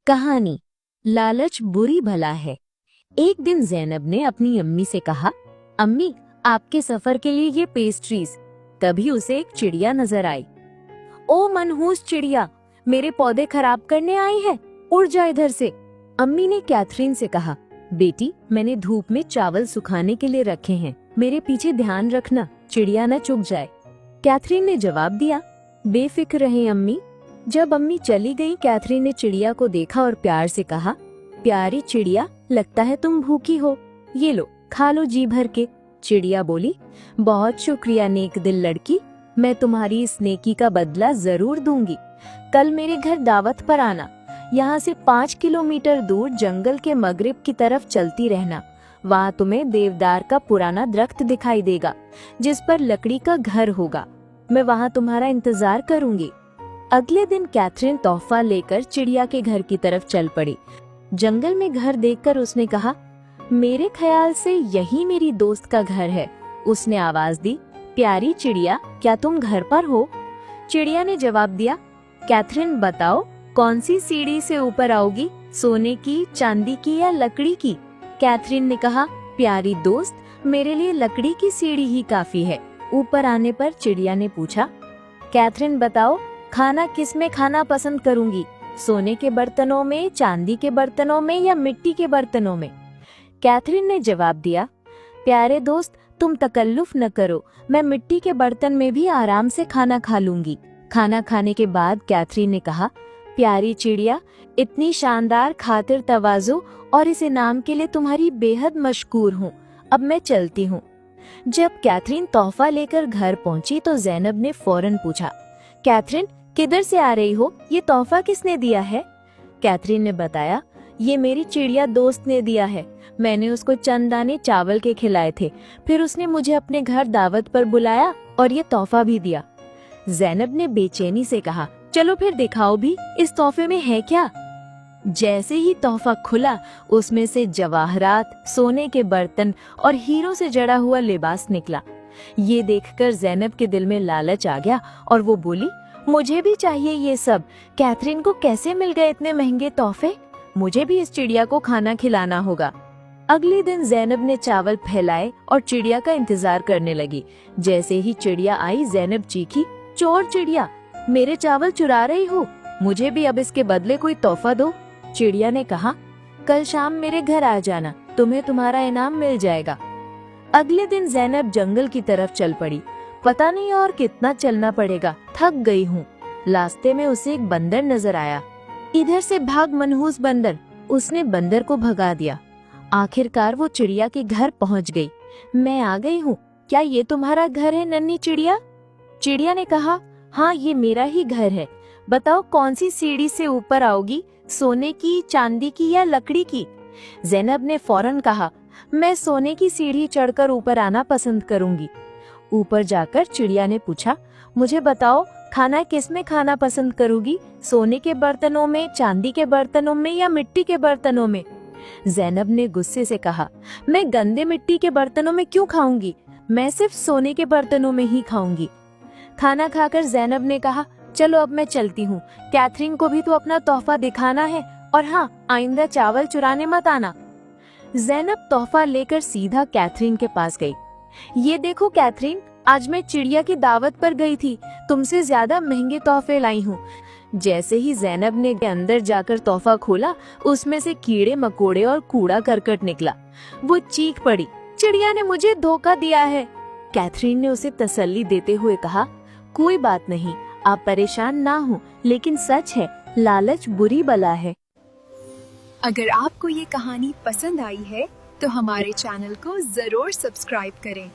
कहानी लालच बुरी भला है। एक दिन ज़ैनब ने अपनी अम्मी से कहा, अम्मी आपके सफर के लिए ये पेस्ट्रीज। तभी उसे एक चिड़िया नजर आई। ओ मनहूस चिड़िया, मेरे पौधे खराब करने आई है, उड़ जा इधर से। अम्मी ने कैथरीन से कहा, बेटी मैंने धूप में चावल सुखाने के लिए रखे हैं, मेरे पीछे ध्यान रखना, चिड़िया न चुग जाए। कैथरीन ने जवाब दिया, बेफिक्र रहें अम्मी। जब अम्मी चली गई, कैथरीन ने चिड़िया को देखा और प्यार से कहा, प्यारी चिड़िया, लगता है तुम भूखी हो, ये लो खा लो जी भर के। चिड़िया बोली, बहुत शुक्रिया नेक दिल लड़की, मैं तुम्हारी इस नेकी का बदला जरूर दूंगी। कल मेरे घर दावत पर आना। यहाँ से 5 किलोमीटर दूर जंगल के मगरिब की तरफ चलती रहना। वहाँ तुम्हें देवदार का पुराना दरख्त दिखाई देगा जिस पर लकड़ी का घर होगा। मैं वहाँ तुम्हारा इंतजार करूंगी। अगले दिन कैथरीन तोहफा लेकर चिड़िया के घर की तरफ चल पड़ी। जंगल में घर देखकर उसने कहा, मेरे ख्याल से यही मेरी दोस्त का घर है। उसने आवाज दी, प्यारी चिड़िया, क्या तुम घर पर हो? चिड़िया ने जवाब दिया, कैथरीन बताओ कौन सी सीढ़ी से ऊपर आओगी, सोने की, चांदी की या लकड़ी की? कैथरीन ने कहा, प्यारी दोस्त, मेरे लिए लकड़ी की सीढ़ी ही काफी है। ऊपर आने पर चिड़िया ने पूछा, कैथरीन बताओ खाना किस में खाना पसंद करूंगी, सोने के बर्तनों में, चांदी के बर्तनों में या मिट्टी के बर्तनों में? कैथरीन ने जवाब दिया, प्यारे दोस्त तुम तकल्लुफ न करो, मैं मिट्टी के बर्तन में भी आराम से खाना खा लूंगी। खाना खाने के बाद कैथरीन ने कहा, प्यारी चिड़िया, इतनी शानदार खातिर तवाज़ो और इस इनाम के लिए तुम्हारी बेहद मशकूर हूँ। अब मैं चलती हूँ। जब कैथरीन तोहफा लेकर घर पहुंची तो ज़ैनब ने फौरन पूछा, कैथरीन किधर से आ रही हो, ये तोहफा किसने दिया है? कैथरीन ने बताया, ये मेरी चिड़िया दोस्त ने दिया है। मैंने उसको चंद दाने चावल के खिलाए थे, फिर उसने मुझे अपने घर दावत पर बुलाया और ये तोहफा भी दिया। ज़ैनब ने बेचैनी से कहा, चलो फिर दिखाओ भी, इस तोहफे में है क्या? जैसे ही तोहफा खुला, उसमें से जवाहरात, सोने के बर्तन और हीरों से जड़ा हुआ लिबास निकला। ये देखकर ज़ैनब के दिल में लालच आ गया और वो बोली, मुझे भी चाहिए ये सब। कैथरीन को कैसे मिल गए इतने महंगे तोहफे? मुझे भी इस चिड़िया को खाना खिलाना होगा। अगले दिन ज़ैनब ने चावल फैलाए और चिड़िया का इंतजार करने लगी। जैसे ही चिड़िया आई, ज़ैनब चीखी, चोर चिड़िया, मेरे चावल चुरा रही हो, मुझे भी अब इसके बदले कोई तोहफा दो। चिड़िया ने कहा, कल शाम मेरे घर आ जाना, तुम्हें तुम्हारा इनाम मिल जाएगा। अगले दिन ज़ैनब जंगल की तरफ चल पड़ी। पता नहीं और कितना चलना पड़ेगा, थक गई हूँ। रास्ते में उसे एक बंदर नजर आया। इधर से भाग मनहूस बंदर, उसने बंदर को भगा दिया। आखिरकार वो चिड़िया के घर पहुँच गई। मैं आ गई हूँ, क्या ये तुम्हारा घर है नन्ही चिड़िया? चिड़िया ने कहा, हाँ ये मेरा ही घर है। बताओ कौन सी सीढ़ी से ऊपर आओगी, सोने की, चांदी की या लकड़ी की? ज़ैनब ने फौरन कहा, मैं सोने की सीढ़ी चढ़कर ऊपर आना पसंद करूंगी। ऊपर जाकर चिड़िया ने पूछा, मुझे बताओ खाना किस में खाना पसंद करोगी, सोने के बर्तनों में, चांदी के बर्तनों में या मिट्टी के बर्तनों में? ज़ैनब ने गुस्से से कहा, मैं गंदे मिट्टी के बर्तनों में क्यों खाऊंगी, मैं सिर्फ सोने के बर्तनों में ही खाऊंगी। खाना खाकर ज़ैनब ने कहा, चलो अब मैं चलती हूँ, कैथरीन को भी तो अपना तोहफा दिखाना है, और हाँ आइंदा चावल चुराने मत आना। ज़ैनब तोहफा लेकर सीधा कैथरीन के पास गई। ये देखो कैथरीन, आज मैं चिड़िया की दावत पर गई थी, तुमसे ज्यादा महंगे तोहफे लाई हूँ। जैसे ही ज़ैनब ने अंदर जाकर तोहफा खोला, उसमें से कीड़े मकोड़े और कूड़ा करकट निकला। वो चीख पड़ी, चिड़िया ने मुझे धोखा दिया है। कैथरीन ने उसे तसल्ली देते हुए कहा, कोई बात नहीं, आप परेशान ना हो, लेकिन सच है, लालच बुरी बला है। अगर आपको ये कहानी पसंद आई है तो हमारे चैनल को जरूर सब्सक्राइब करें